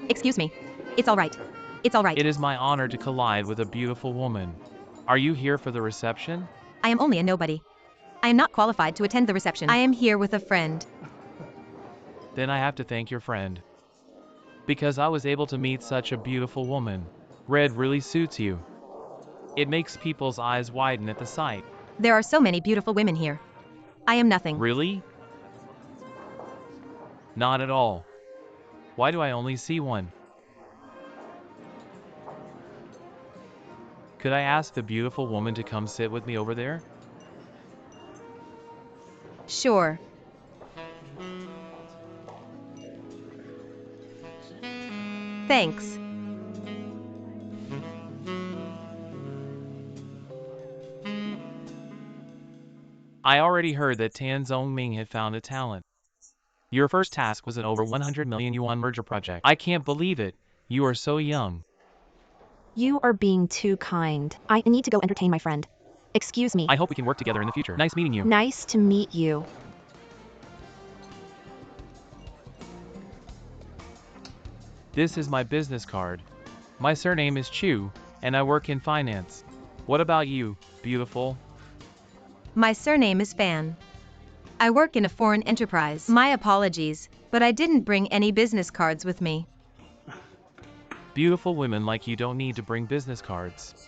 Excuse me. It's all right. It's all right. It is my honor to collide with a beautiful woman. Are you here for the reception? I am only a nobody. I am not qualified to attend the reception. I am here with a friend. Then I have to thank your friend. Because I was able to meet such a beautiful woman. Red really suits you. It makes people's eyes widen at the sight. There are so many beautiful women here. I am nothing. Really? Not at all. Why do I only see one? Could I ask the beautiful woman to come sit with me over there? Sure. Thanks. I already heard that Tan Zhongming had found a talent. Your first task was an over 100 million yuan merger project. I can't believe it. You are so young. You are being too kind. I need to go entertain my friend. Excuse me. I hope we can work together in the future. Nice meeting you. Nice to meet you. This is my business card. My surname is Chu, and I work in finance. What about you, beautiful? My surname is Fan. I work in a foreign enterprise. My apologies, but I didn't bring any business cards with me. Beautiful women like you don't need to bring business cards.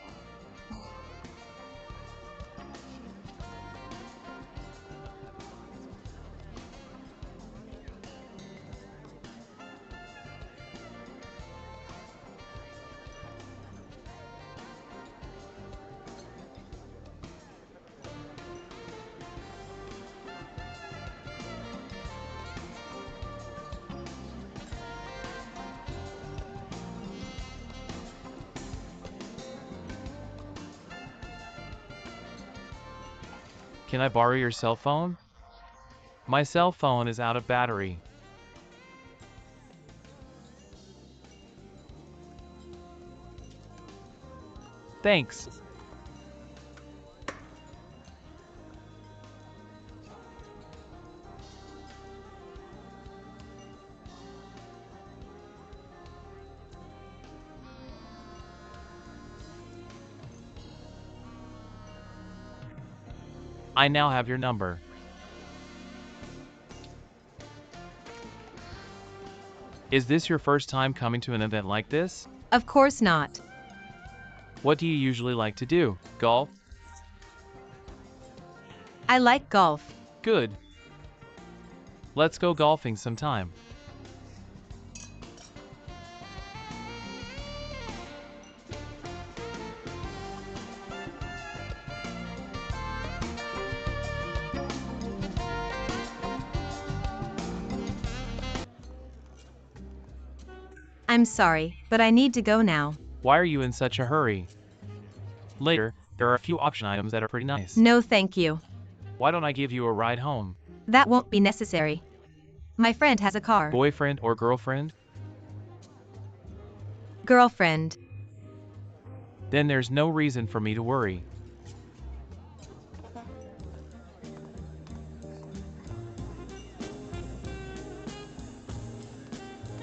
Can I borrow your cell phone? My cell phone is out of battery. Thanks. I now have your number. Is this your first time coming to an event like this? Of course not. What do you usually like to do? Golf? I like golf. Good. Let's go golfing sometime. I'm sorry, but I need to go now. Why are you in such a hurry? Later, there are a few option items that are pretty nice. No, thank you. Why don't I give you a ride home? That won't be necessary. My friend has a car. Boyfriend or girlfriend? Girlfriend. Then there's no reason for me to worry.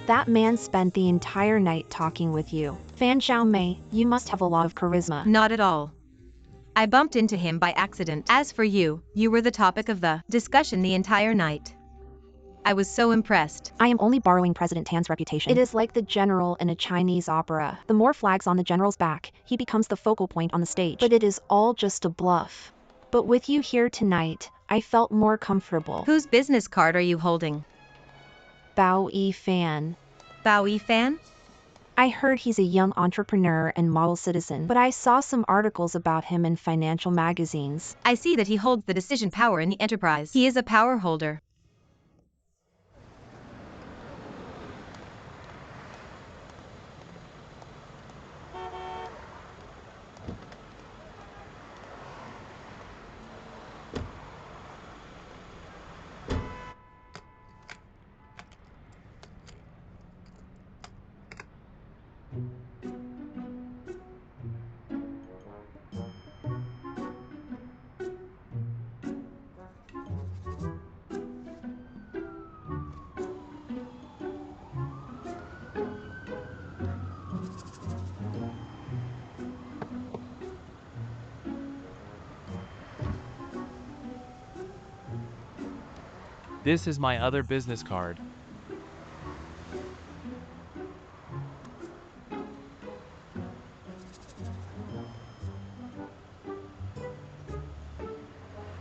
That man spent the entire night talking with you. Fan Xiaomei, you must have a lot of charisma. Not at all. I bumped into him by accident. As for you, you were the topic of the discussion the entire night. I was so impressed. I am only borrowing President Tan's reputation. It is like the general in a Chinese opera. The more flags on the general's back, he becomes the focal point on the stage. But it is all just a bluff. But with you here tonight, I felt more comfortable. Whose business card are you holding? Bao Yi Fan. Bao Yi Fan? I heard he's a young entrepreneur and model citizen, but I saw some articles about him in financial magazines. I see that he holds the decision power in the enterprise. He is a power holder. This is my other business card.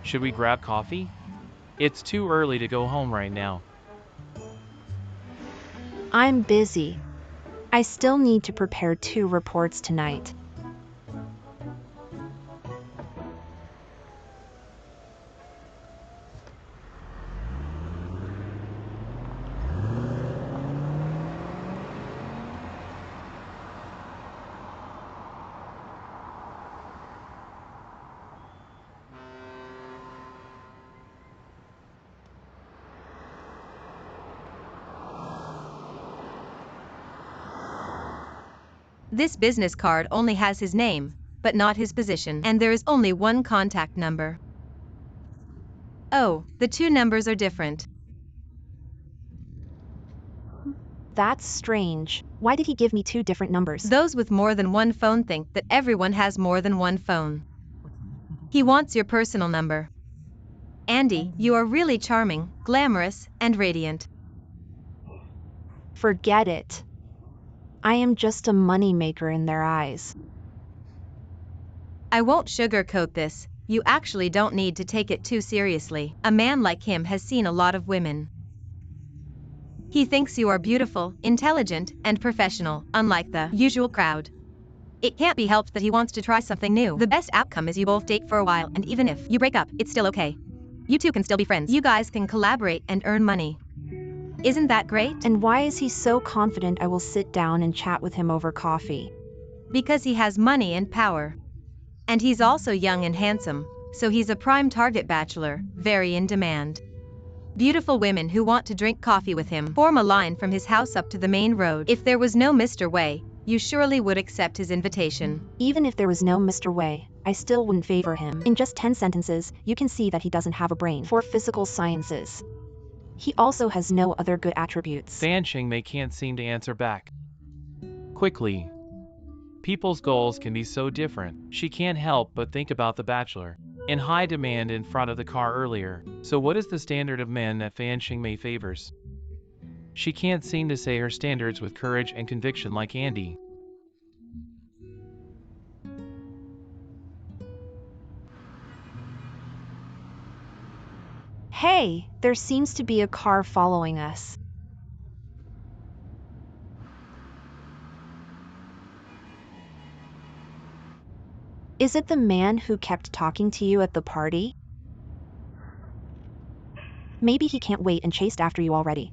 Should we grab coffee? It's too early to go home right now. I'm busy. I still need to prepare 2 reports tonight. This business card only has his name, but not his position, and there is only one contact number. Oh, the 2 numbers are different. That's strange. Why did he give me 2 different numbers? Those with more than one phone think that everyone has more than one phone. He wants your personal number. Andy, you are really charming, glamorous, and radiant. Forget it. I am just a moneymaker in their eyes. I won't sugarcoat this, you actually don't need to take it too seriously. A man like him has seen a lot of women. He thinks you are beautiful, intelligent, and professional, unlike the usual crowd. It can't be helped that he wants to try something new. The best outcome is you both date for a while, and even if you break up, it's still okay. You two can still be friends. You guys can collaborate and earn money. Isn't that great? And why is he so confident I will sit down and chat with him over coffee? Because he has money and power. And he's also young and handsome, so he's a prime target bachelor, very in demand. Beautiful women who want to drink coffee with him form a line from his house up to the main road. If there was no Mr. Way, you surely would accept his invitation. Even if there was no Mr. Way, I still wouldn't favor him. In just 10 sentences, you can see that he doesn't have a brain for physical sciences. He also has no other good attributes. Fan Xingmei can't seem to answer back quickly. People's goals can be so different. She can't help but think about the bachelor in high demand in front of the car earlier. So what is the standard of men that Fan Xingmei favors? She can't seem to say her standards with courage and conviction like Andy. Hey, there seems to be a car following us. Is it the man who kept talking to you at the party? Maybe he can't wait and chased after you already.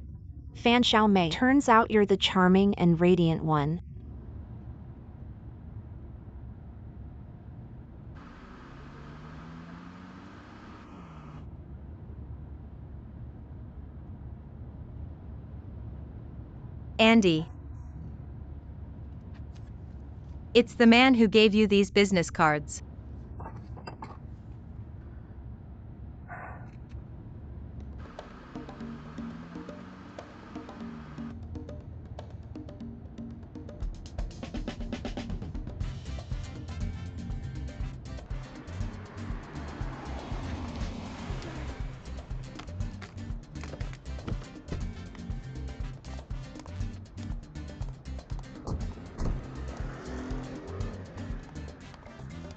Fan Xiaomei, turns out you're the charming and radiant one. Andy. It's the man who gave you these business cards.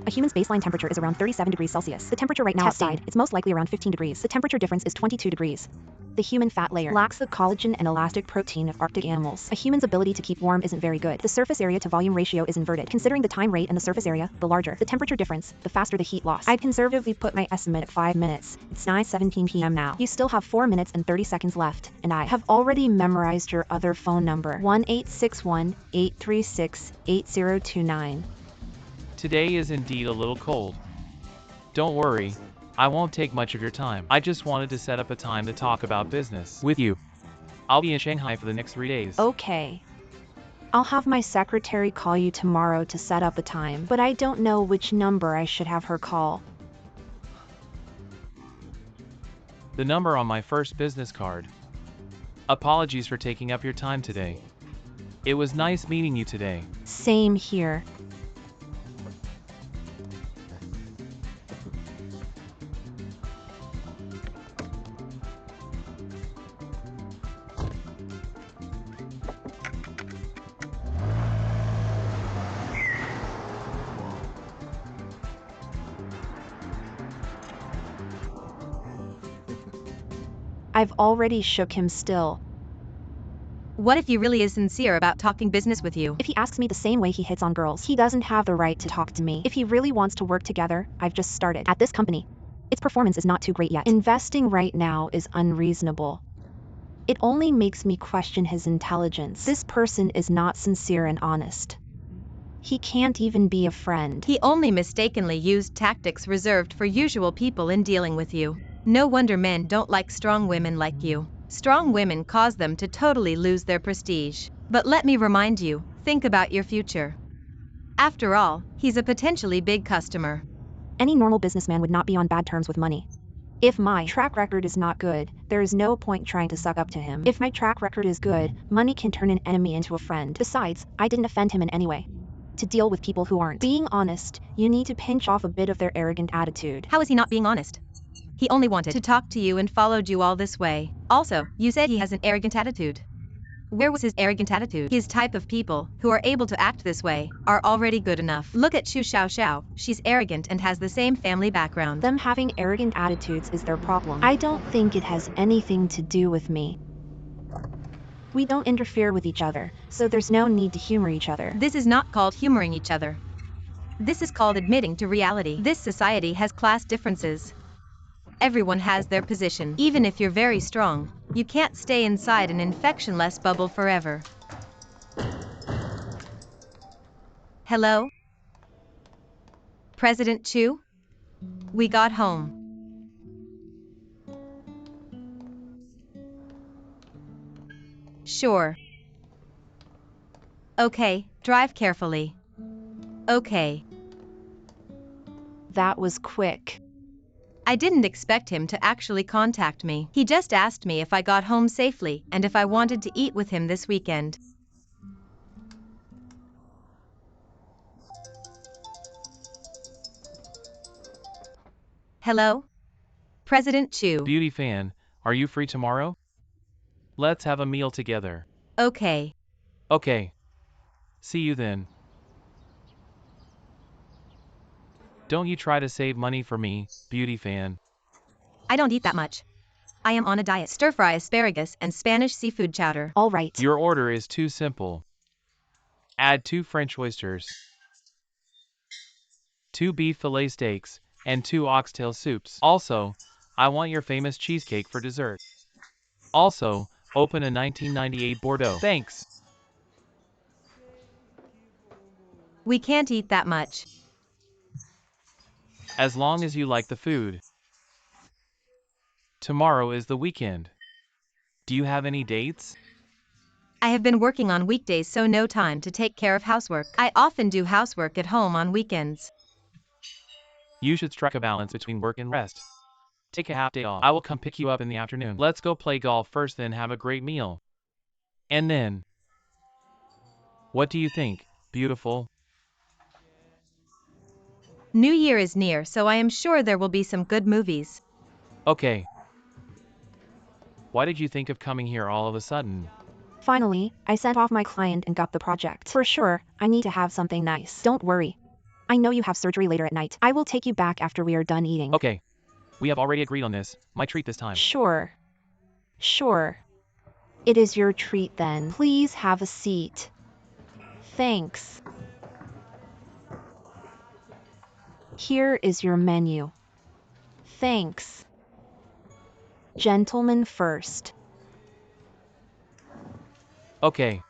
A human's baseline temperature is around 37 degrees Celsius. The temperature right now outside, it's most likely around 15 degrees. The temperature difference is 22 degrees. The human fat layer lacks the collagen and elastic protein of Arctic animals. A human's ability to keep warm isn't very good. The surface area to volume ratio is inverted. Considering the time rate and the surface area, the larger the temperature difference, the faster the heat loss. I'd conservatively put my estimate at 5 minutes. It's 9:17 p.m. now. You still have 4 minutes and 30 seconds left, and I have already memorized your other phone number, 1-861-836-8029. Today is indeed a little cold. Don't worry, I won't take much of your time. I just wanted to set up a time to talk about business with you. I'll be in Shanghai for the next 3 days. Okay. I'll have my secretary call you tomorrow to set up a time, but I don't know which number I should have her call. The number on my first business card. Apologies for taking up your time today. It was nice meeting you today. Same here. I've already shook him still. What if he really is sincere about talking business with you? If he asks me the same way he hits on girls, he doesn't have the right to talk to me. If he really wants to work together, I've just started at this company. Its performance is not too great yet. Investing right now is unreasonable. It only makes me question his intelligence. This person is not sincere and honest. He can't even be a friend. He only mistakenly used tactics reserved for usual people in dealing with you. No wonder men don't like strong women like you. Strong women cause them to totally lose their prestige. But let me remind you, think about your future. After all, he's a potentially big customer. Any normal businessman would not be on bad terms with money. If my track record is not good, there is no point trying to suck up to him. If my track record is good, money can turn an enemy into a friend. Besides, I didn't offend him in any way. To deal with people who aren't being honest, you need to pinch off a bit of their arrogant attitude. How is he not being honest? He only wanted to talk to you and followed you all this way. Also, you said he has an arrogant attitude. Where was his arrogant attitude? His type of people, who are able to act this way, are already good enough. Look at Xu Xiao. She's arrogant and has the same family background. Them having arrogant attitudes is their problem. I don't think it has anything to do with me. We don't interfere with each other, so there's no need to humor each other. This is not called humoring each other. This is called admitting to reality. This society has class differences. Everyone has their position. Even if you're very strong, you can't stay inside an infectionless bubble forever. Hello? President Chu? We got home. Sure. Okay, drive carefully. Okay. That was quick. I didn't expect him to actually contact me. He just asked me if I got home safely and if I wanted to eat with him this weekend. Hello? President Chu. Beauty fan, are you free tomorrow? Let's have a meal together. Okay. Okay. See you then. Don't you try to save money for me, beauty fan. I don't eat that much. I am on a diet. Stir-fry asparagus and Spanish seafood chowder. All right. Your order is too simple. Add 2 French oysters, 2 beef fillet steaks, and 2 oxtail soups. Also, I want your famous cheesecake for dessert. Also, open a 1998 Bordeaux. Thanks. We can't eat that much. As long as you like the food. Tomorrow is the weekend. Do you have any dates? I have been working on weekdays, so no time to take care of housework. I often do housework at home on weekends. You should strike a balance between work and rest. Take a half day off. I will come pick you up in the afternoon. Let's go play golf first, then have a great meal. And then... What do you think, beautiful? New Year is near, so I am sure there will be some good movies. Okay. Why did you think of coming here all of a sudden? Finally, I sent off my client and got the project. For sure, I need to have something nice. Don't worry. I know you have surgery later at night. I will take you back after we are done eating. Okay. We have already agreed on this. My treat this time. Sure. Sure. It is your treat then. Please have a seat. Thanks. Here is your menu. Thanks. Gentlemen first. Okay.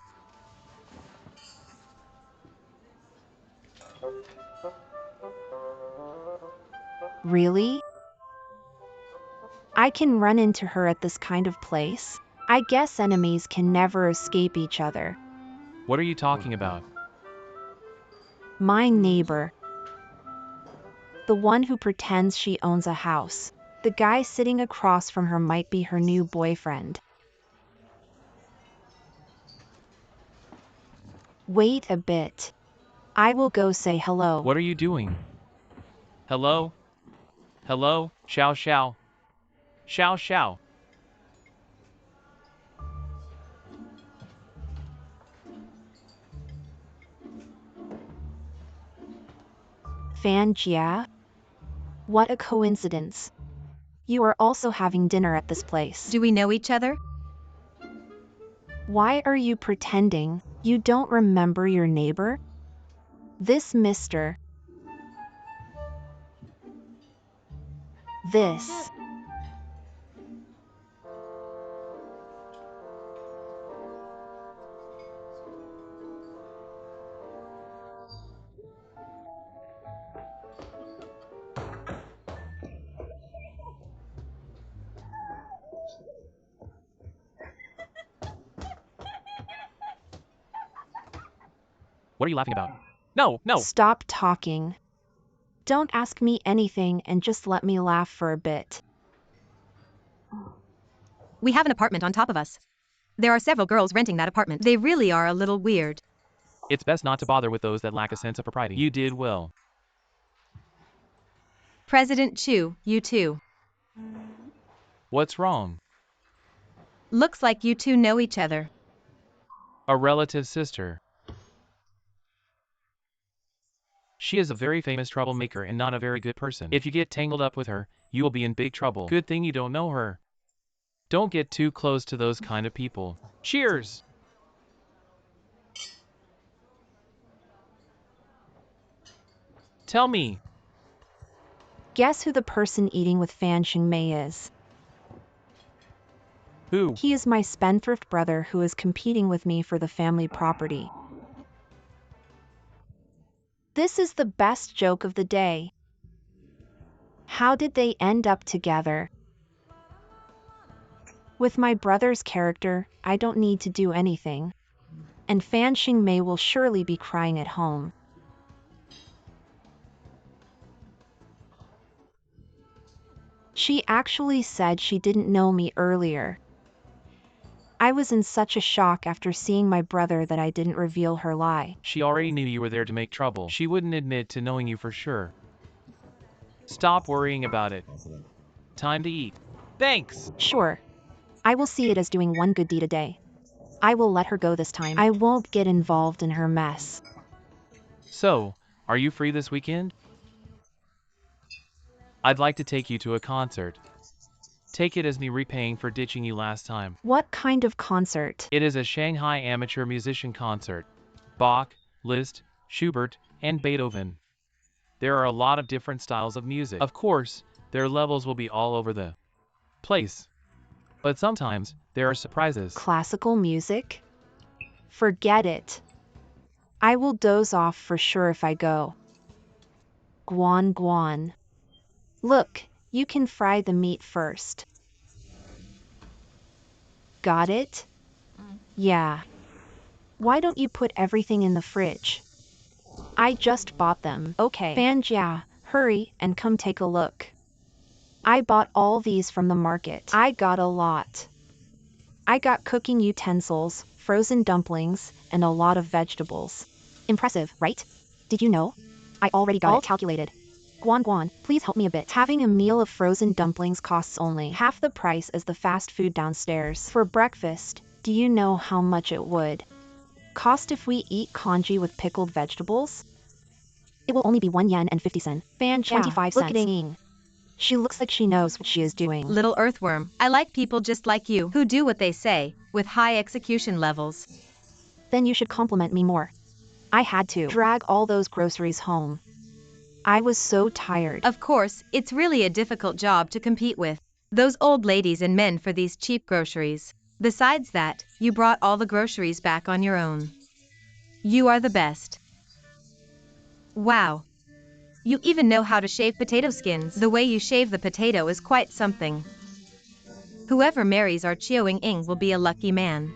Really? I can run into her at this kind of place? I guess enemies can never escape each other. What are you talking about? My neighbor. The one who pretends she owns a house. The guy sitting across from her might be her new boyfriend. Wait a bit. I will go say hello. What are you doing? Hello? Hello? Xiao Xiao. Xiao Xiao. Fan Jia? What a coincidence. You are also having dinner at this place. Do we know each other? Why are you pretending? You don't remember your neighbor? This Mr. This. What are you laughing about? No, no. Stop talking. Don't ask me anything and just let me laugh for a bit. We have an apartment on top of us. There are several girls renting that apartment. They really are a little weird. It's best not to bother with those that lack a sense of propriety. You did well. President Chu, you too. What's wrong? Looks like you two know each other. A relative sister. She is a very famous troublemaker and not a very good person. If you get tangled up with her, you will be in big trouble. Good thing you don't know her. Don't get too close to those kind of people. Cheers! Tell me. Guess who the person eating with Fan Xingmei is? Who? He is my spendthrift brother who is competing with me for the family property. This is the best joke of the day. How did they end up together? With my brother's character, I don't need to do anything. And Fan Xingmei will surely be crying at home. She actually said she didn't know me earlier. I was in such a shock after seeing my brother that I didn't reveal her lie. She already knew you were there to make trouble. She wouldn't admit to knowing you for sure. Stop worrying about it. Time to eat. Thanks! Sure. I will see it as doing one good deed a day. I will let her go this time. I won't get involved in her mess. So, are you free this weekend? I'd like to take you to a concert. Take it as me repaying for ditching you last time. What kind of concert? It is a Shanghai amateur musician concert. Bach, Liszt, Schubert, and Beethoven. There are a lot of different styles of music. Of course, their levels will be all over the place. But sometimes, there are surprises. Classical music? Forget it. I will doze off for sure if I go. Guan guan. Look, you can fry the meat first. Got it? Yeah. Why don't you put everything in the fridge? I just bought them. Okay. Fanjia, hurry and come take a look. I bought all these from the market. I got a lot. I got cooking utensils, frozen dumplings, and a lot of vegetables. Impressive, right? Did you know? I already got it calculated. Guan Guan, please help me a bit. Having a meal of frozen dumplings costs only half the price as the fast food downstairs. For breakfast, do you know how much it would cost if we eat congee with pickled vegetables? It will only be 1 yen and 50 sen. Fan 25 cents. Look at Ying. She looks like she knows what she is doing. Little earthworm, I like people just like you who do what they say, with high execution levels. Then you should compliment me more. I had to drag all those groceries home. I was so tired. Of course, it's really a difficult job to compete with those old ladies and men for these cheap groceries. Besides that, you brought all the groceries back on your own. You are the best. Wow. You even know how to shave potato skins. The way you shave the potato is quite something. Whoever marries our Chioing Ing will be a lucky man.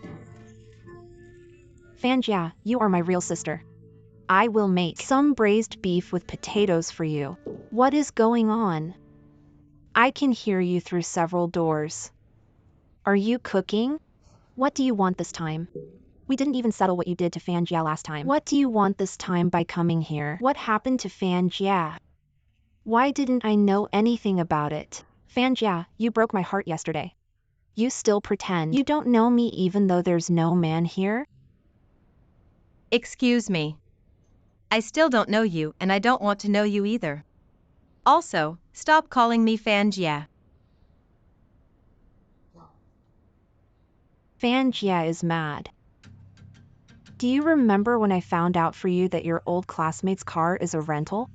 Fanjia, you are my real sister. I will make some braised beef with potatoes for you. What is going on? I can hear you through several doors. Are you cooking? What do you want this time? We didn't even settle what you did to Fanjia last time. What do you want this time by coming here? What happened to Fanjia? Why didn't I know anything about it? Fanjia, you broke my heart yesterday. You still pretend you don't know me even though there's no man here? Excuse me. I still don't know you and I don't want to know you either. Also, stop calling me Fanjia. Fan Jia is mad. Do you remember when I found out for you that your old classmate's car is a rental?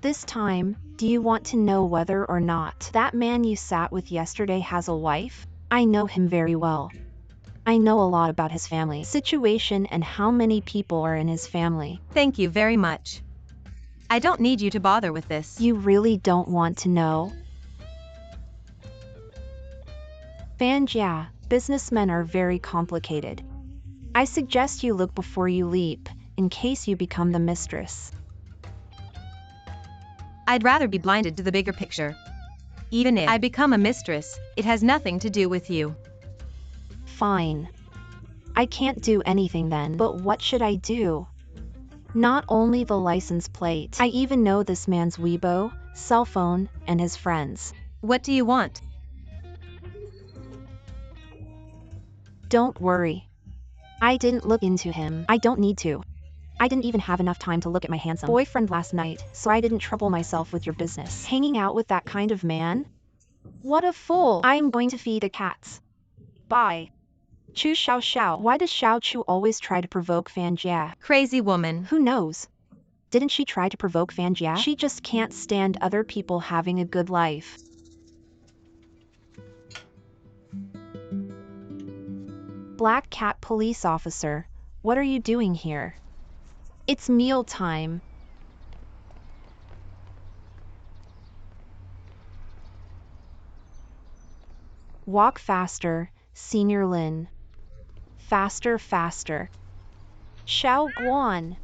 This time, do you want to know whether or not that man you sat with yesterday has a wife? I know him very well. I know a lot about his family situation and how many people are in his family. Thank you very much. I don't need you to bother with this. You really don't want to know? Fan Jia, businessmen are very complicated. I suggest you look before you leap, in case you become the mistress. I'd rather be blinded to the bigger picture. Even if I become a mistress, it has nothing to do with you. Fine. I can't do anything then, but what should I do? Not only the license plate, I even know this man's Weibo, cell phone, and his friends. What do you want? Don't worry. I didn't look into him. I don't need to. I didn't even have enough time to look at my handsome boyfriend last night, so I didn't trouble myself with your business. Hanging out with that kind of man? What a fool! I'm going to feed the cats. Bye. Chu Xiao Xiao. Why does Xiao Chu always try to provoke Fan Jia? Crazy woman. Who knows? Didn't she try to provoke Fan Jia? She just can't stand other people having a good life. Black Cat Police Officer, what are you doing here? It's meal time. Walk faster, Senior Lin. Faster, faster. Xiao Guan.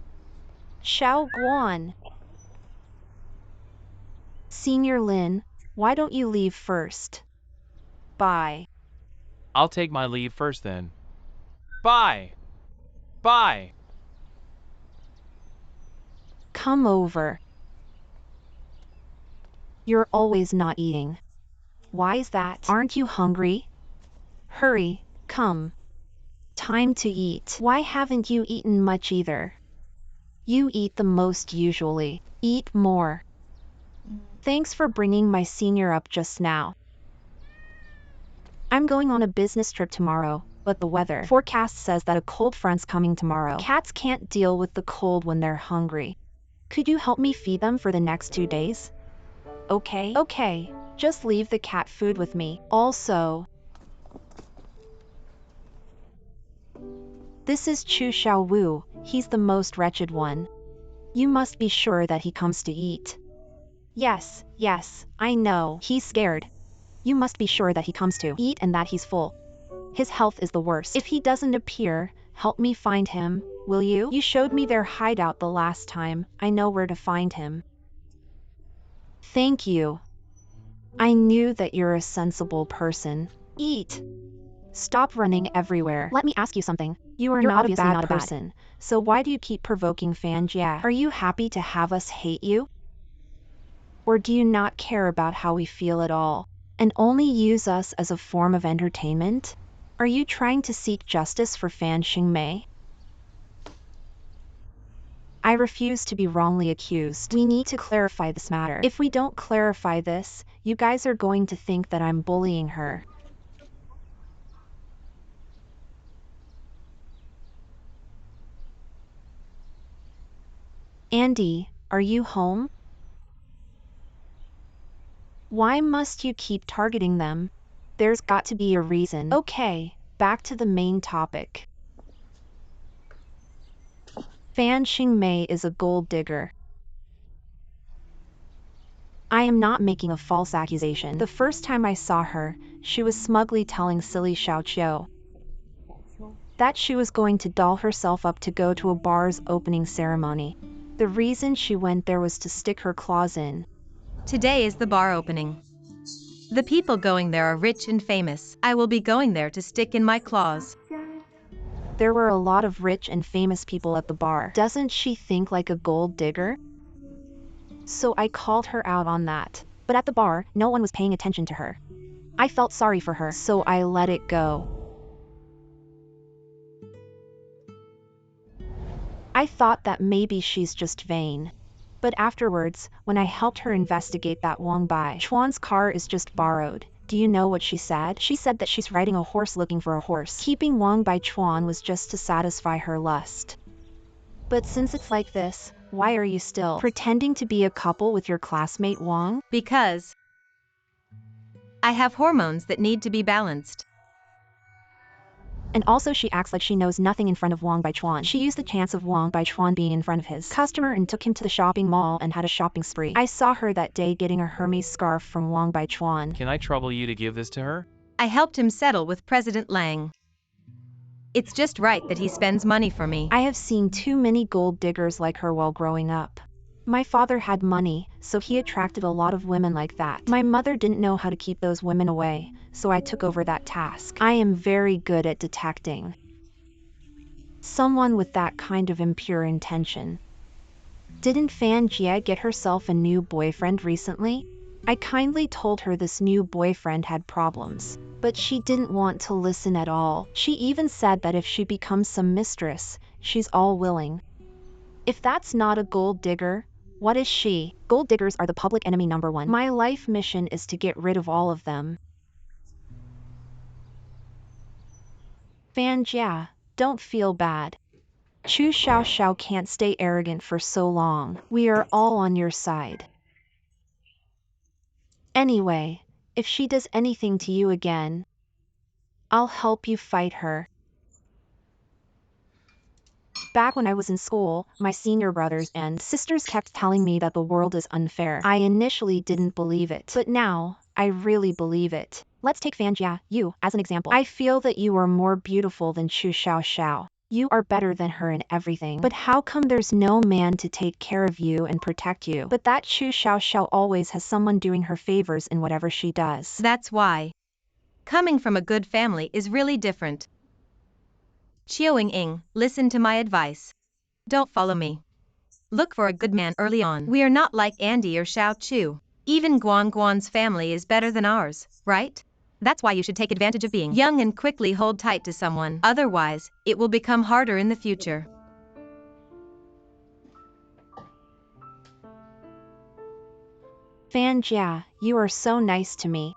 Xiao Guan. Senior Lin, why don't you leave first? Bye. I'll take my leave first then. Bye! Bye! Come over. You're always not eating. Why is that? Aren't you hungry? Hurry, come. Time to eat. Why haven't you eaten much either? You eat the most usually. Eat more. Thanks for bringing my senior up just now. I'm going on a business trip tomorrow, but the weather forecast says that a cold front's coming tomorrow. Cats can't deal with the cold when they're hungry. Could you help me feed them for the next 2 days? Okay. Okay, just leave the cat food with me. Also, this is Chu Xiaowu, he's the most wretched one. You must be sure that he comes to eat. Yes, yes, I know. He's scared. You must be sure that he comes to eat and that he's full. His health is the worst. If he doesn't appear, help me find him, will you? You showed me their hideout the last time. I know where to find him. Thank you. I knew that you're a sensible person. Eat. Stop running everywhere. Let me ask you something. You're not a bad person. So why do you keep provoking Fan Jia? Are you happy to have us hate you? Or do you not care about how we feel at all, and only use us as a form of entertainment? Are you trying to seek justice for Fan Xingmei? I refuse to be wrongly accused. We need to clarify this matter. If we don't clarify this, you guys are going to think that I'm bullying her. Andy, are you home? Why must you keep targeting them? There's got to be a reason. Okay, back to the main topic. Fan Xingmei is a gold digger. I am not making a false accusation. The first time I saw her, she was smugly telling silly Xiao Qiu that she was going to doll herself up to go to a bar's opening ceremony. The reason she went there was to stick her claws in. Today is the bar opening. The people going there are rich and famous. I will be going there to stick in my claws. There were a lot of rich and famous people at the bar. Doesn't she think like a gold digger? So I called her out on that. But at the bar, no one was paying attention to her. I felt sorry for her, so I let it go. I thought that maybe she's just vain. But afterwards, when I helped her investigate that Wang Bai Chuan's car is just borrowed, Do you know what she said? She said that she's riding a horse looking for a horse. Keeping Wang Baichuan was just to satisfy her lust. But since it's like this, why are you still pretending to be a couple with your classmate Wang? Because I have hormones that need to be balanced. And also she acts like she knows nothing in front of Wang Baichuan. She used the chance of Wang Baichuan being in front of his customer and took him to the shopping mall and had a shopping spree. I saw her that day getting a Hermes scarf from Wang Baichuan. Can I trouble you to give this to her? I helped him settle with President Lang. It's just right that he spends money for me. I have seen too many gold diggers like her while growing up. My father had money, so he attracted a lot of women like that. My mother didn't know how to keep those women away, so I took over that task. I am very good at detecting someone with that kind of impure intention. Didn't Fan Jia get herself a new boyfriend recently? I kindly told her this new boyfriend had problems, but she didn't want to listen at all. She even said that if she becomes some mistress, she's all willing. If that's not a gold digger, what is she? Gold diggers are the public enemy #1. My life mission is to get rid of all of them. Fan Jia, don't feel bad. Chu Xiaoxiao can't stay arrogant for so long. We are all on your side. Anyway, if she does anything to you again, I'll help you fight her. Back when I was in school, my senior brothers and sisters kept telling me that the world is unfair. I initially didn't believe it, but now I really believe it. Let's take Fan Jia, you, as an example. I feel that you are more beautiful than Chu Xiaoxiao. You are better than her in everything. But how come there's no man to take care of you and protect you? But that Chu Xiaoxiao always has someone doing her favors in whatever she does. That's why coming from a good family is really different. Chiu Ying, listen to my advice. Don't follow me. Look for a good man early on. We are not like Andy or Xiao Chu. Even Guan Guan's family is better than ours, right? That's why you should take advantage of being young and quickly hold tight to someone. Otherwise, it will become harder in the future. Fan Jia, you are so nice to me.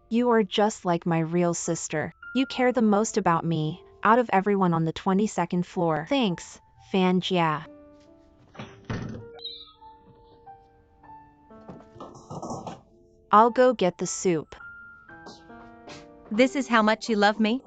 You are just like my real sister. You care the most about me, out of everyone on the 22nd floor. Thanks, Fan Jia. I'll go get the soup. This is how much you love me?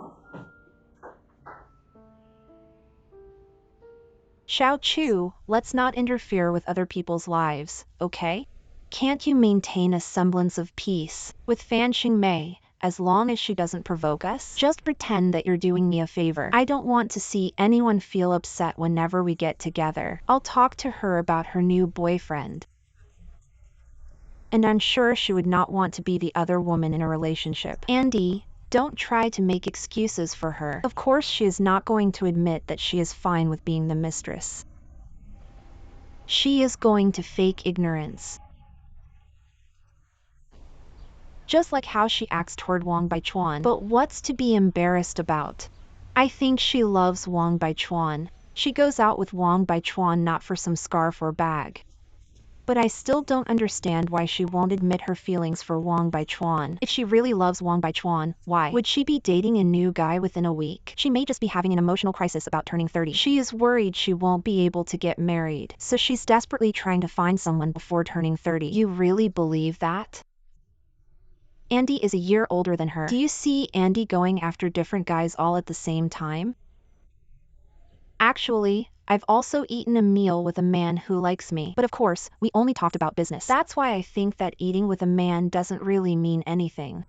Xiao Chu, let's not interfere with other people's lives, okay? Can't you maintain a semblance of peace with Fan Xingmei, as long as she doesn't provoke us? Just pretend that you're doing me a favor. I don't want to see anyone feel upset whenever we get together. I'll talk to her about her new boyfriend. And I'm sure she would not want to be the other woman in a relationship. Andy, don't try to make excuses for her. Of course she is not going to admit that she is fine with being the mistress. She is going to fake ignorance. Just like how she acts toward Wang Baichuan. But what's to be embarrassed about? I think she loves Wang Baichuan. She goes out with Wang Baichuan not for some scarf or bag. But I still don't understand why she won't admit her feelings for Wang Baichuan. If she really loves Wang Baichuan, why would she be dating a new guy within a week? She may just be having an emotional crisis about turning 30. She is worried she won't be able to get married, so she's desperately trying to find someone before turning 30. You really believe that? Andy is a year older than her. Do you see Andy going after different guys all at the same time? Actually, I've also eaten a meal with a man who likes me. But of course, we only talked about business. That's why I think that eating with a man doesn't really mean anything.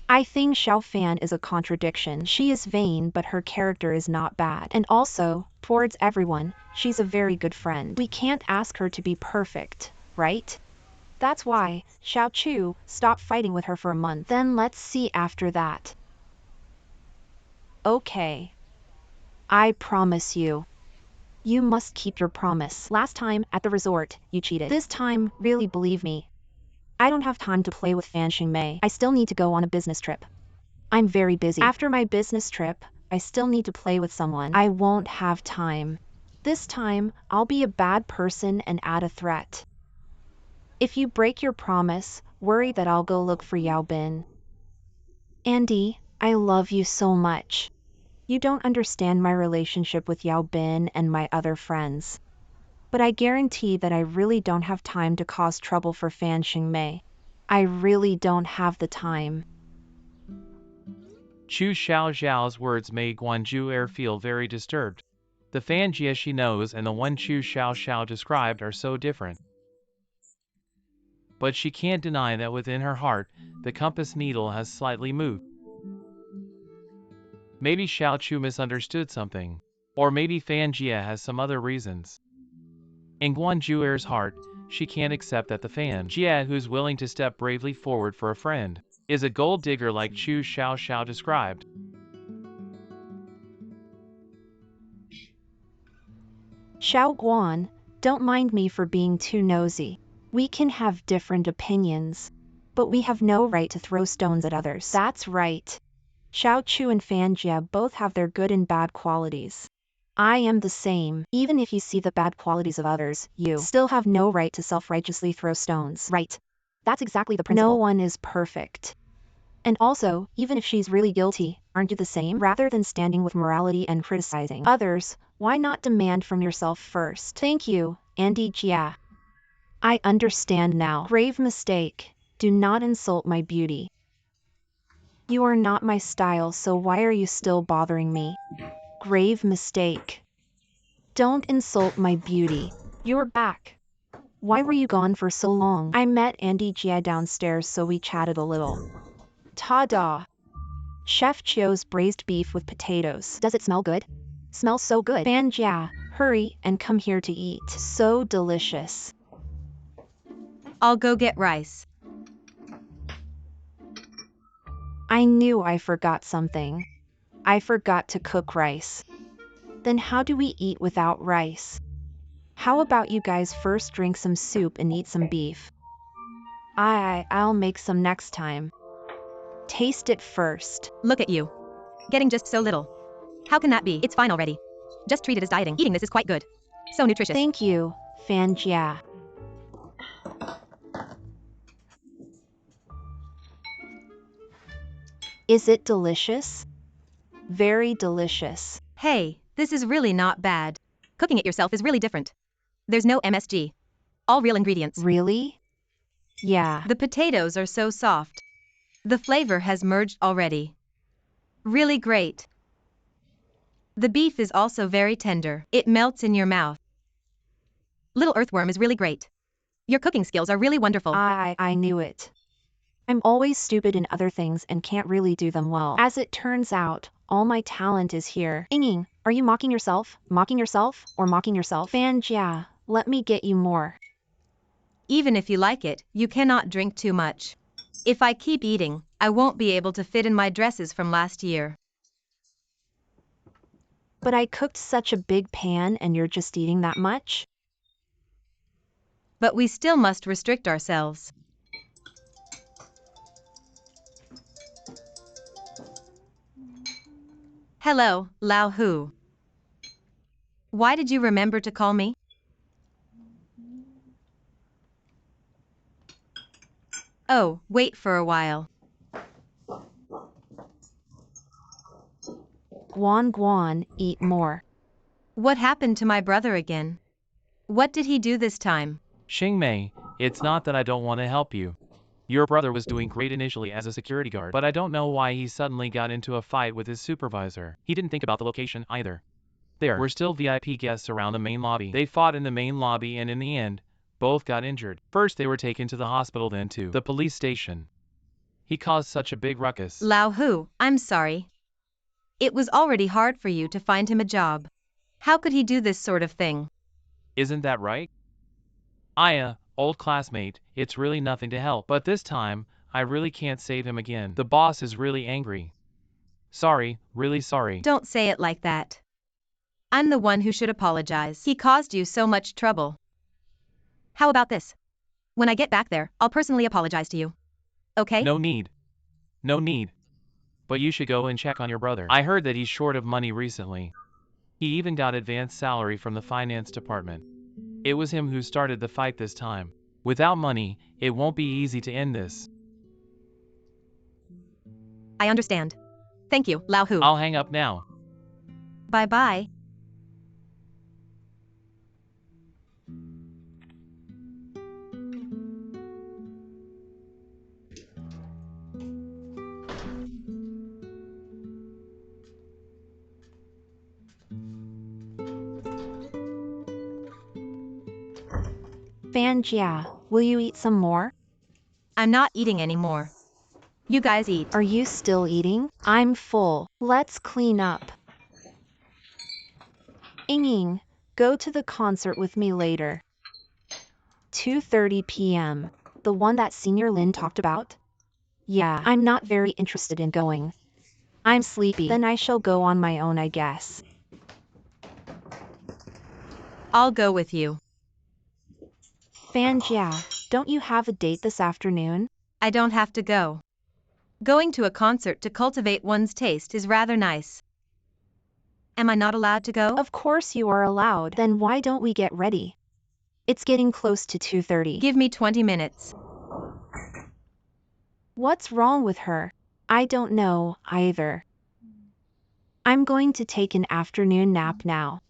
I think Xiao Fan is a contradiction. She is vain, but her character is not bad. And also, towards everyone, she's a very good friend. We can't ask her to be perfect, right? That's why, Xiao Chu, stop fighting with her for a month. Then let's see after that. Okay. I promise you. You must keep your promise. Last time, at the resort, you cheated. This time, really believe me. I don't have time to play with Fan Xingmei. I still need to go on a business trip. I'm very busy. After my business trip, I still need to play with someone. I won't have time. This time, I'll be a bad person and add a threat. If you break your promise, worry that I'll go look for Yao Bin. Andy, I love you so much. You don't understand my relationship with Yao Bin and my other friends. But I guarantee that I really don't have time to cause trouble for Fan Xingmei. I really don't have the time. Chu Xiao Zhao's words made Guanju feel very disturbed. The Fan Jie she knows and the one Chu Xiao described are so different. But she can't deny that within her heart, the compass needle has slightly moved. Maybe Xiao Chu misunderstood something. Or maybe Fan Jie has some other reasons. In Guanjuer's heart, she can't accept that the Fan Jie who's willing to step bravely forward for a friend is a gold digger like Chu Xiao described. Xiao Guan, don't mind me for being too nosy. We can have different opinions, but we have no right to throw stones at others. That's right. Xiao Chu and Fan Jie both have their good and bad qualities. I am the same. Even if you see the bad qualities of others, you still have no right to self-righteously throw stones. Right. That's exactly the principle. No one is perfect. And also, even if she's really guilty, aren't you the same? Rather than standing with morality and criticizing others, why not demand from yourself first? Thank you, Andy Jia. I understand now. Grave mistake. Do not insult my beauty. You are not my style, so why are you still bothering me? Grave mistake. Don't insult my beauty. You're back. Why were you gone for so long? I met Andy Jia downstairs, so we chatted a little. Ta-da! Chef Chio's braised beef with potatoes. Does it smell good? Smells so good. Fan Jia, hurry and come here to eat. So delicious. I'll go get rice. I knew I forgot something. I forgot to cook rice. Then how do we eat without rice? How about you guys first drink some soup and eat some beef? I'll make some next time. Taste it first. Look at you. Getting just so little. How can that be? It's fine already. Just treat it as dieting. Eating this is quite good. So nutritious. Thank you, Fan Jia. Is it delicious? Very delicious. Hey, this is really not bad. Cooking it yourself is really different. There's no MSG. All real ingredients. Really? Yeah. The potatoes are so soft. The flavor has merged already. Really great. The beef is also very tender. It melts in your mouth. Little earthworm is really great. Your cooking skills are really wonderful. I knew it. I'm always stupid in other things and can't really do them well. As it turns out, all my talent is here. Ying, are you mocking yourself? Mocking yourself? Or mocking yourself? Fan Jia, let me get you more. Even if you like it, you cannot drink too much. If I keep eating, I won't be able to fit in my dresses from last year. But I cooked such a big pan and you're just eating that much? But we still must restrict ourselves. Hello, Lao Hu. Why did you remember to call me? Oh, wait for a while. Guan, eat more. What happened to my brother again? What did he do this time? Xingmei, it's not that I don't want to help you. Your brother was doing great initially as a security guard, but I don't know why he suddenly got into a fight with his supervisor. He didn't think about the location either. There were still VIP guests around the main lobby. They fought in the main lobby and in the end, both got injured. First they were taken to the hospital, then to the police station. He caused such a big ruckus. Lao Hu, I'm sorry. It was already hard for you to find him a job. How could he do this sort of thing? Isn't that right? Aya, old classmate, it's really nothing to help. But this time, I really can't save him again. The boss is really angry. Sorry, really sorry. Don't say it like that. I'm the one who should apologize. He caused you so much trouble. How about this? When I get back there, I'll personally apologize to you. Okay? No need. No need. But you should go and check on your brother. I heard that he's short of money recently. He even got advanced salary from the finance department. It was him who started the fight this time. Without money, it won't be easy to end this. I understand. Thank you, Lao Hu. I'll hang up now. Bye-bye. Fanjia, will you eat some more? I'm not eating anymore. You guys eat. Are you still eating? I'm full. Let's clean up. Ying, go to the concert with me later. 2:30 p.m. The one that Senior Lin talked about? Yeah, I'm not very interested in going. I'm sleepy. Then I shall go on my own, I guess. I'll go with you. Fanjia, don't you have a date this afternoon? I don't have to go. Going to a concert to cultivate one's taste is rather nice. Am I not allowed to go? Of course you are allowed. Then why don't we get ready? It's getting close to 2:30. Give me 20 minutes. What's wrong with her? I don't know, either. I'm going to take an afternoon nap now.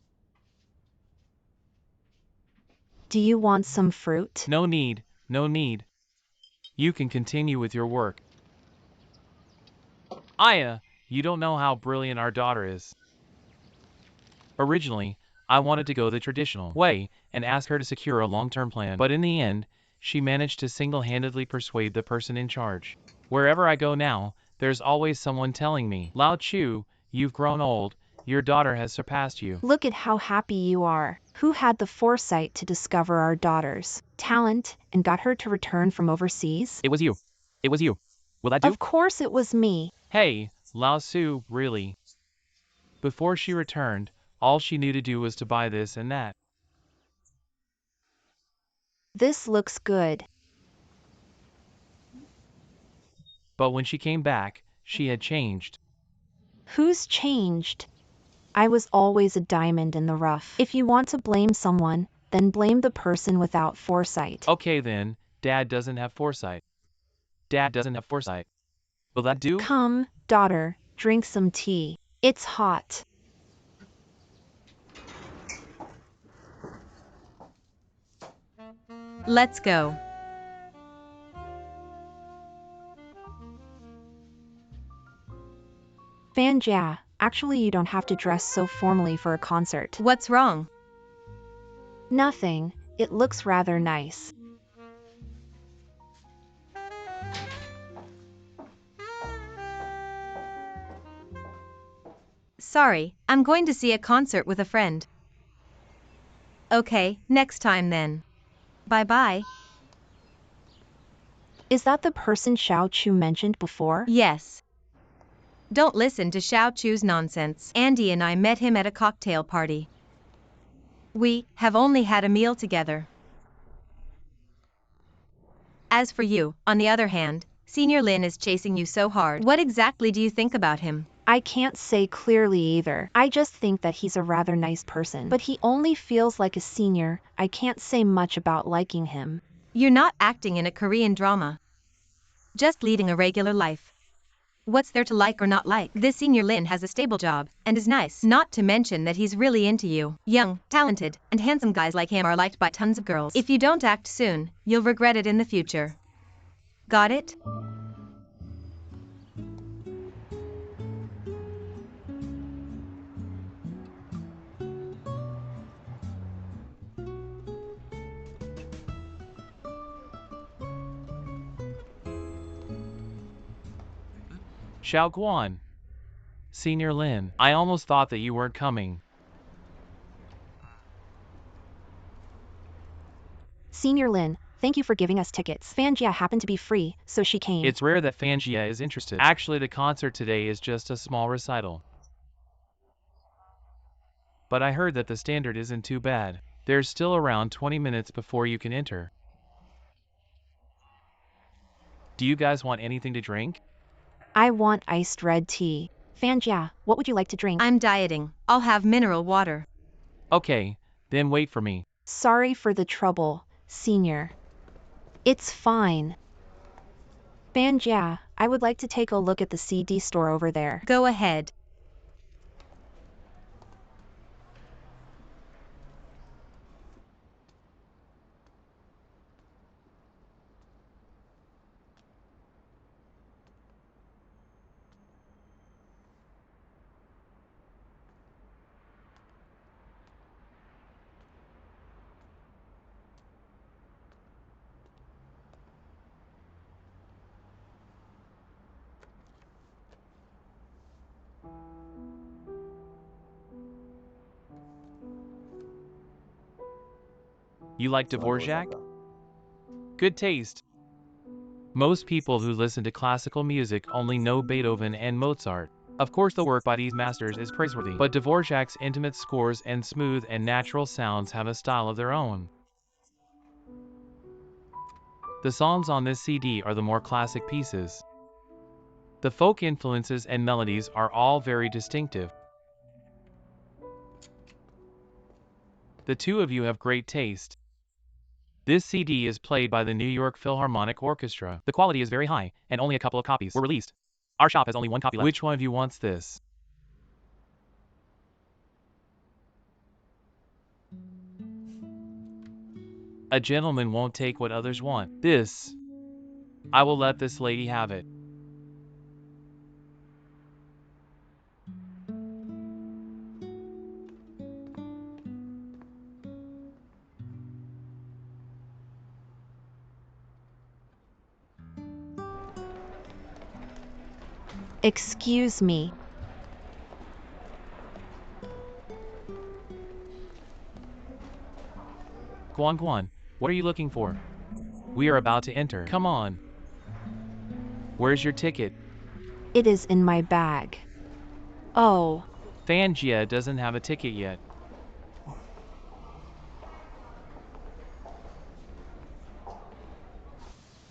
Do you want some fruit? No need, no need. You can continue with your work. Aya, you don't know how brilliant our daughter is. Originally, I wanted to go the traditional way and ask her to secure a long-term plan, but in the end, she managed to single-handedly persuade the person in charge. Wherever I go now, there's always someone telling me, Lao Chu, you've grown old, your daughter has surpassed you. Look at how happy you are. Who had the foresight to discover our daughter's talent and got her to return from overseas? It was you. It was you. Will that do? Of course it was me. Hey, Lao Su, really? Before she returned, all she knew to do was to buy this and that. This looks good. But when she came back, she had changed. Who's changed? I was always a diamond in the rough. If you want to blame someone, then blame the person without foresight. Okay then, Dad doesn't have foresight. Dad doesn't have foresight. Will that do? Come, daughter, drink some tea. It's hot. Let's go. Fanjia, actually you don't have to dress so formally for a concert. What's wrong? Nothing, it looks rather nice. Sorry, I'm going to see a concert with a friend. Okay, next time then. Bye-bye. Is that the person Xiao Chu mentioned before? Yes. Don't listen to Xiao Chu's nonsense. Andy and I met him at a cocktail party. We have only had a meal together. As for you, on the other hand, Senior Lin is chasing you so hard. What exactly do you think about him? I can't say clearly either. I just think that he's a rather nice person. But he only feels like a senior. I can't say much about liking him. You're not acting in a Korean drama. Just leading a regular life. What's there to like or not like? This Senior Lin has a stable job, and is nice. Not to mention that he's really into you. Young, talented, and handsome guys like him are liked by tons of girls. If you don't act soon, you'll regret it in the future. Got it? Xiao Guan. Senior Lin, I almost thought that you weren't coming. Senior Lin, thank you for giving us tickets. Fanjia happened to be free, so she came. It's rare that Fanjia is interested. Actually, the concert today is just a small recital. But I heard that the standard isn't too bad. There's still around 20 minutes before you can enter. Do you guys want anything to drink? I want iced red tea. Fanjia, what would you like to drink? I'm dieting. I'll have mineral water. Okay, then wait for me. Sorry for the trouble, Senior. It's fine. Binge, yeah, I would like to take a look at the CD store over there. Go ahead. You like Dvorak? Good taste. Most people who listen to classical music only know Beethoven and Mozart. Of course the work by these masters is praiseworthy, but Dvorak's intimate scores and smooth and natural sounds have a style of their own. The songs on this CD are the more classic pieces. The folk influences and melodies are all very distinctive. The two of you have great taste. This CD is played by the New York Philharmonic Orchestra. The quality is very high, and only a couple of copies were released. Our shop has only one copy left. Which one of you wants this? A gentleman won't take what others want. This. I will let this lady have it. Excuse me. Guan Guan, what are you looking for? We are about to enter. Come on. Where's your ticket? It is in my bag. Oh, Fangia doesn't have a ticket yet.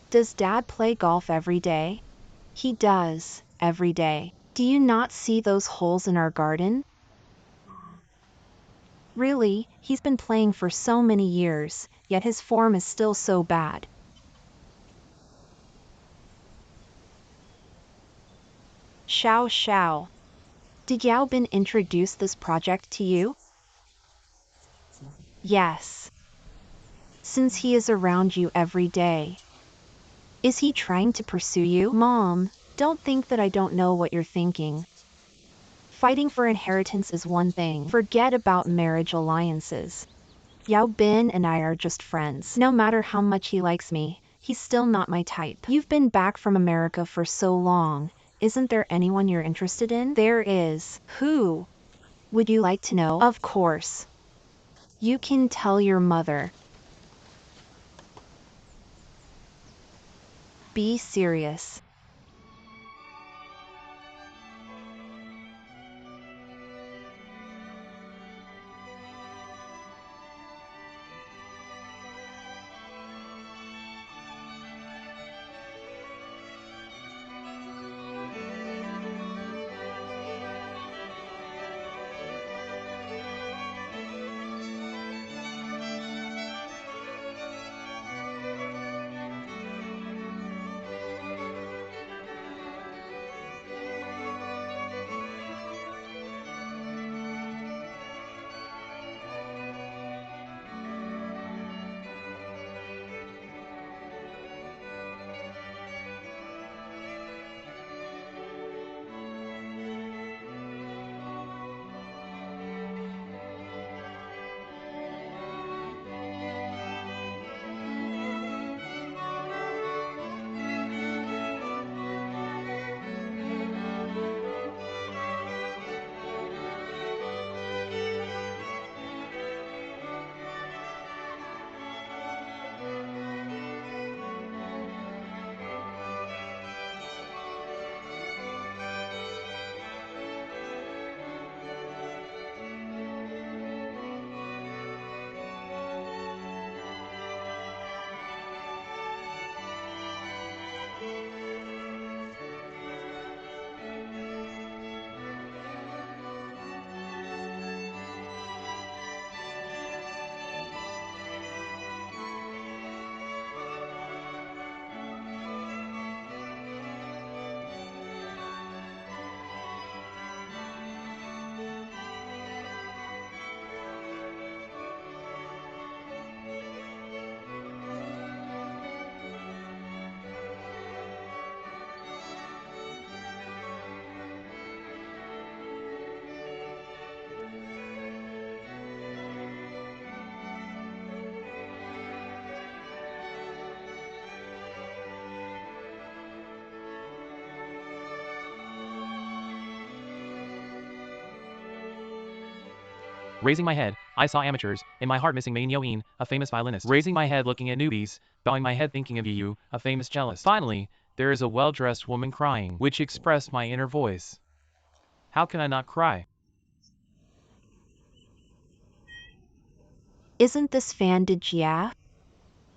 does Dad play golf every day? He does, every day. Do you not see those holes in our garden? Really, he's been playing for so many years, yet his form is still so bad. Xiao Xiao. Did Yao Bin introduce this project to you? Yes. Since he is around you every day. Is he trying to pursue you? Mom, don't think that I don't know what you're thinking. Fighting for inheritance is one thing. Forget about marriage alliances. Yao Bin and I are just friends. No matter how much he likes me, he's still not my type. You've been back from America for so long. Isn't there anyone you're interested in? There is. Who? Would you like to know? Of course. You can tell your mother. Be serious. Raising my head, I saw amateurs, in my heart missing Yoin, a famous violinist. Raising my head looking at newbies, bowing my head thinking of you, a famous cellist. Finally, there is a well-dressed woman crying, which expressed my inner voice. How can I not cry? Isn't this fan Jia?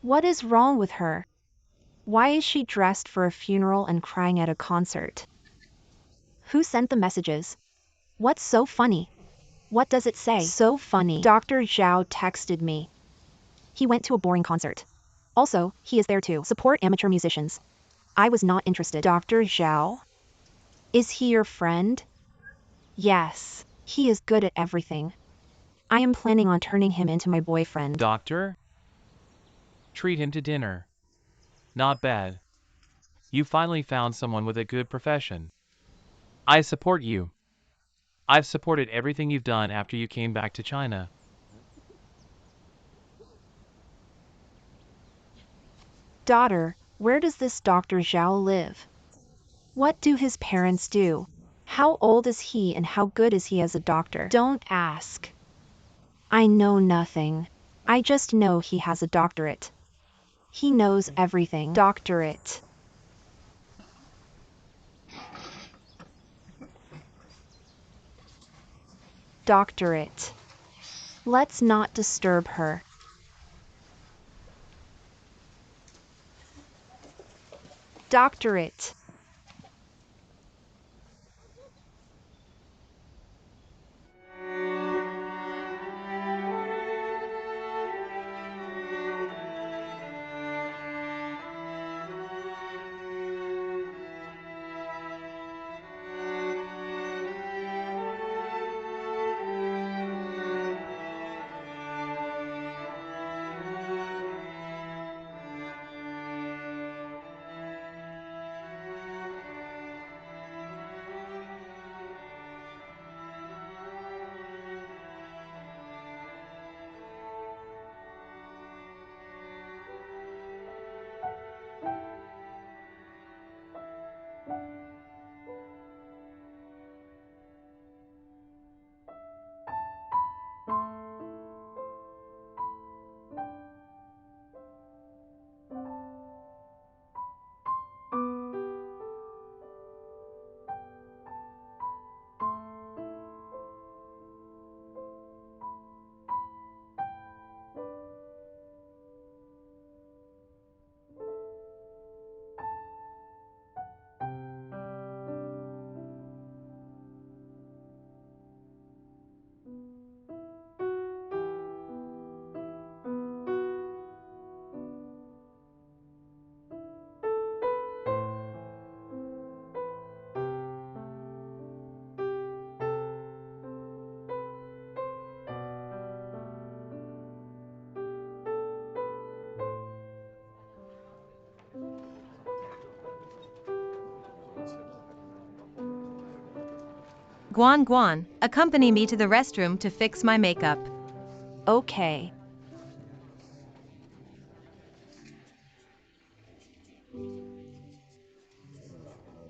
What is wrong with her? Why is she dressed for a funeral and crying at a concert? Who sent the messages? What's so funny? What does it say? So funny. Dr. Zhao texted me. He went to a boring concert. Also, he is there to support amateur musicians. I was not interested. Dr. Zhao? Is he your friend? Yes, he is good at everything. I am planning on turning him into my boyfriend. Doctor? Treat him to dinner. Not bad. You finally found someone with a good profession. I support you. I've supported everything you've done after you came back to China. Daughter, where does this Dr. Zhao live? What do his parents do? How old is he and how good is he as a doctor? Don't ask. I know nothing. I just know he has a doctorate. He knows everything. Doctorate. Doctorate. Let's not disturb her. Doctorate. Guan Guan, accompany me to the restroom to fix my makeup. Okay.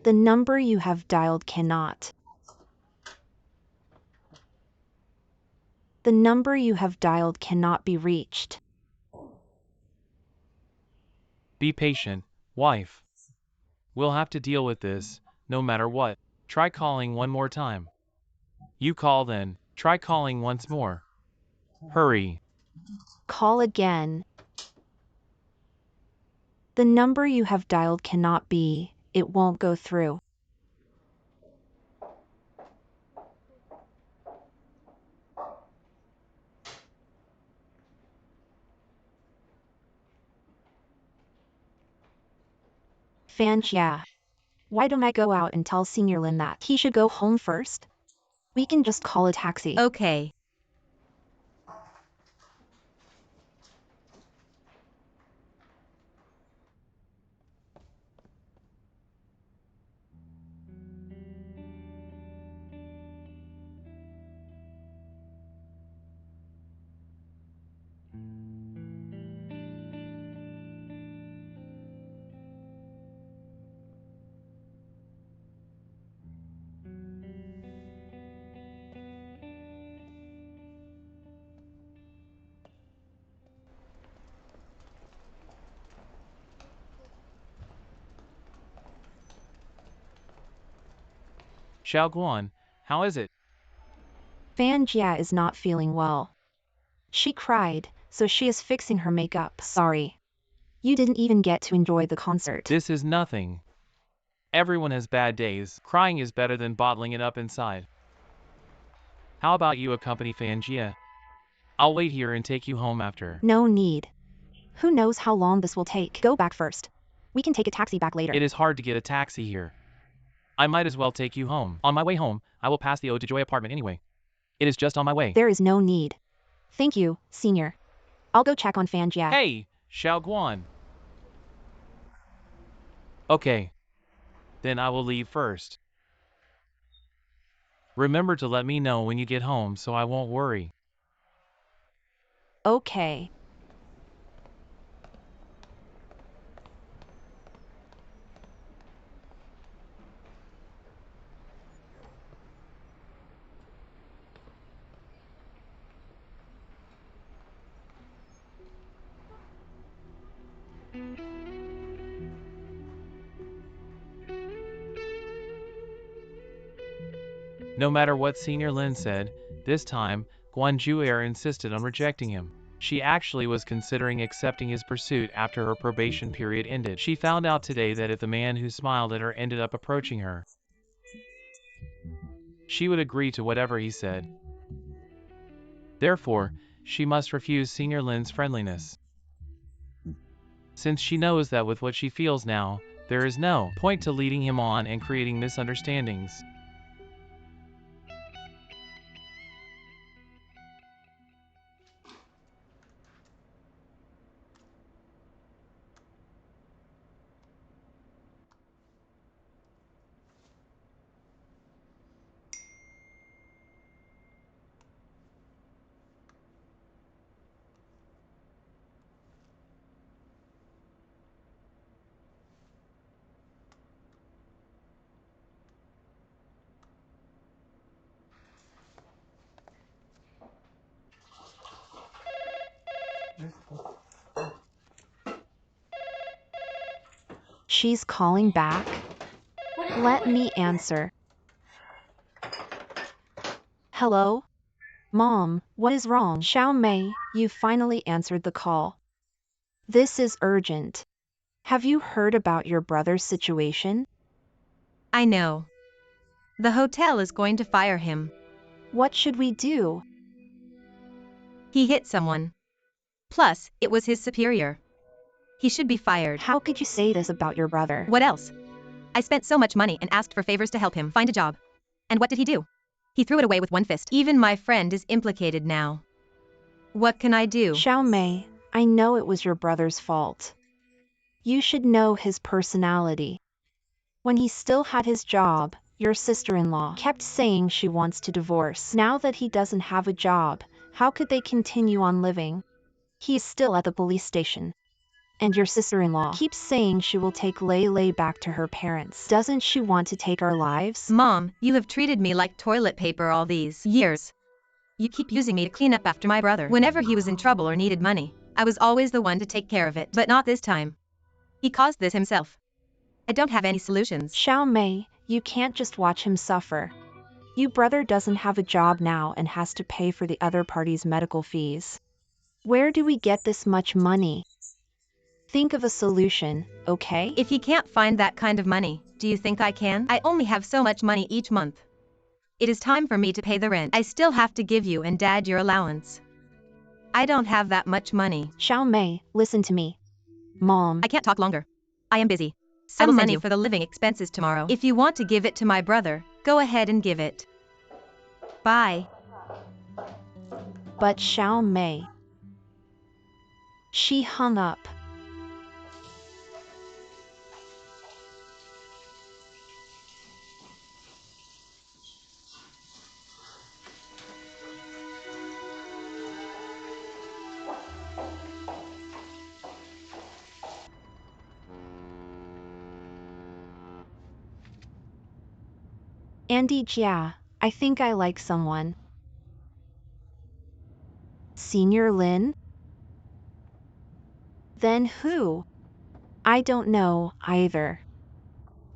The number you have dialed cannot. The number you have dialed cannot be reached. Be patient, wife. We'll have to deal with this, no matter what. Try calling one more time. You call then, try calling once more. Hurry. Call again. The number you have dialed cannot be, it won't go through. Fanjia. Why don't I go out and tell Senior Lin that he should go home first? We can just call a taxi. Okay. Xiaoguan, how is it? Fan Jia is not feeling well. She cried, so she is fixing her makeup. Sorry. You didn't even get to enjoy the concert. This is nothing. Everyone has bad days. Crying is better than bottling it up inside. How about you accompany Fanjia? I'll wait here and take you home after. No need. Who knows how long this will take? Go back first. We can take a taxi back later. It is hard to get a taxi here. I might as well take you home. On my way home, I will pass the Ode to Joy apartment anyway. It is just on my way. There is no need. Thank you, senior. I'll go check on Fan Jia. Hey, Xiaoguan. Okay. Then I will leave first. Remember to let me know when you get home so I won't worry. Okay. No matter what Senior Lin said, this time, Guanjuer insisted on rejecting him. She actually was considering accepting his pursuit after her probation period ended. She found out today that if the man who smiled at her ended up approaching her, she would agree to whatever he said. Therefore, she must refuse Senior Lin's friendliness. Since she knows that with what she feels now, there is no point to leading him on and creating misunderstandings. She's calling back? Let me answer. Hello? Mom, what is wrong? Xiao Mei, you finally answered the call. This is urgent. Have you heard about your brother's situation? I know. The hotel is going to fire him. What should we do? He hit someone. Plus, it was his superior. He should be fired. How could you say this about your brother? What else? I spent so much money and asked for favors to help him find a job. And what did he do? He threw it away with one fist. Even my friend is implicated now. What can I do? Xiao Mei, I know it was your brother's fault. You should know his personality. When he still had his job, your sister-in-law kept saying she wants to divorce. Now that he doesn't have a job, how could they continue on living? He is still at the police station. And your sister-in-law keeps saying she will take Lei Lei back to her parents. Doesn't she want to take our lives? Mom, you have treated me like toilet paper all these years. You keep using me to clean up after my brother. Whenever he was in trouble or needed money, I was always the one to take care of it. But not this time. He caused this himself. I don't have any solutions. Xiao Mei, you can't just watch him suffer. Your brother doesn't have a job now and has to pay for the other party's medical fees. Where do we get this much money? Think of a solution, okay? If he can't find that kind of money, do you think I can? I only have so much money each month. It is time for me to pay the rent. I still have to give you and Dad your allowance. I don't have that much money. Xiao Mei, listen to me. Mom. I can't talk longer. I am busy. Some money for the living expenses tomorrow. If you want to give it to my brother, go ahead and give it. Bye. But Xiao Mei. She hung up. Andy Jia, I think I like someone. Senior Lin? Then who? I don't know either.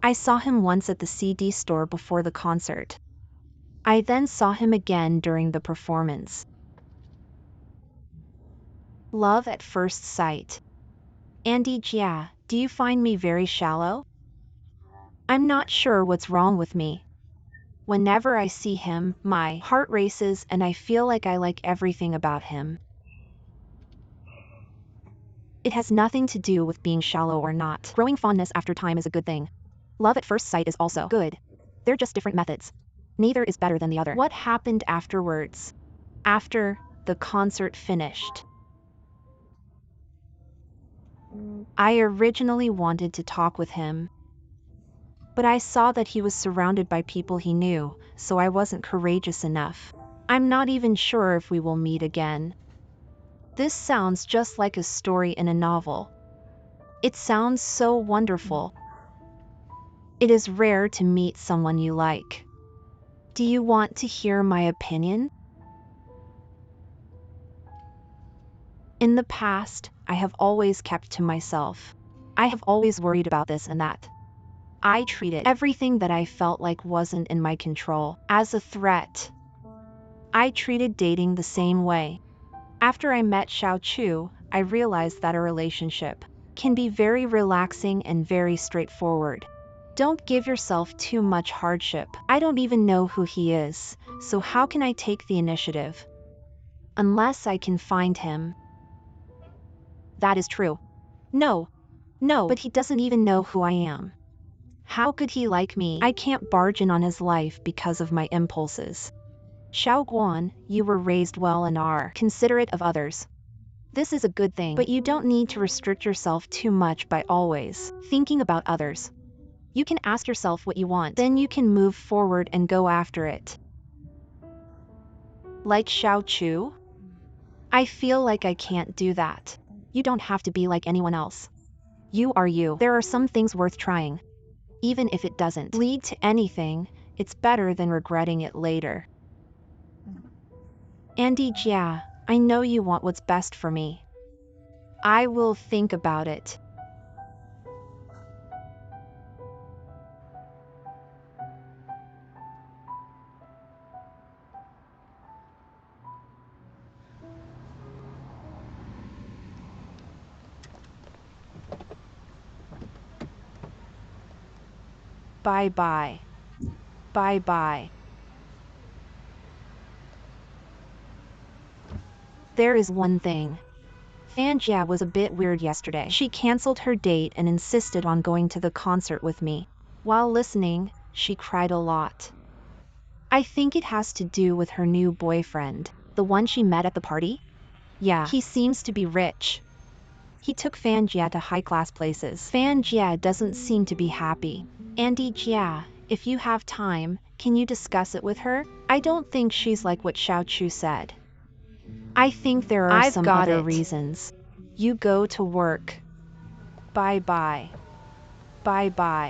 I saw him once at the CD store before the concert. I then saw him again during the performance. Love at first sight. Andy, yeah, do you find me very shallow? I'm not sure what's wrong with me. Whenever I see him, my heart races and I feel like I like everything about him. It has nothing to do with being shallow or not. Growing fondness after time is a good thing. Love at first sight is also good. They're just different methods. Neither is better than the other. What happened afterwards? After the concert finished, I originally wanted to talk with him, but I saw that he was surrounded by people he knew, so I wasn't courageous enough. I'm not even sure if we will meet again. This sounds just like a story in a novel. It sounds so wonderful. It is rare to meet someone you like. Do you want to hear my opinion? In the past, I have always kept to myself. I have always worried about this and that. I treated everything that I felt like wasn't in my control as a threat. I treated dating the same way. After I met Xiao Chu, I realized that a relationship can be very relaxing and very straightforward. Don't give yourself too much hardship. I don't even know who he is, so how can I take the initiative? Unless I can find him. That is true. No, but he doesn't even know who I am. How could he like me? I can't barge in on his life because of my impulses. Xiao Guan, you were raised well and are considerate of others. This is a good thing, but you don't need to restrict yourself too much by always thinking about others. You can ask yourself what you want, then you can move forward and go after it. Like Xiao Chu? I feel like I can't do that. You don't have to be like anyone else. You are you. There are some things worth trying. Even if it doesn't lead to anything, it's better than regretting it later. Andy, yeah, I know you want what's best for me. I will think about it. Bye-bye. Bye-bye. There is one thing. Fanjia was a bit weird yesterday. She canceled her date and insisted on going to the concert with me. While listening, she cried a lot. I think it has to do with her new boyfriend, the one she met at the party. Yeah, he seems to be rich. He took Fanjia to high-class places. Fanjia doesn't seem to be happy. Andy Jia, if you have time, can you discuss it with her? I don't think she's like what Xiao Chu said. I think there are some other reasons. You go to work. Bye-bye. Bye-bye.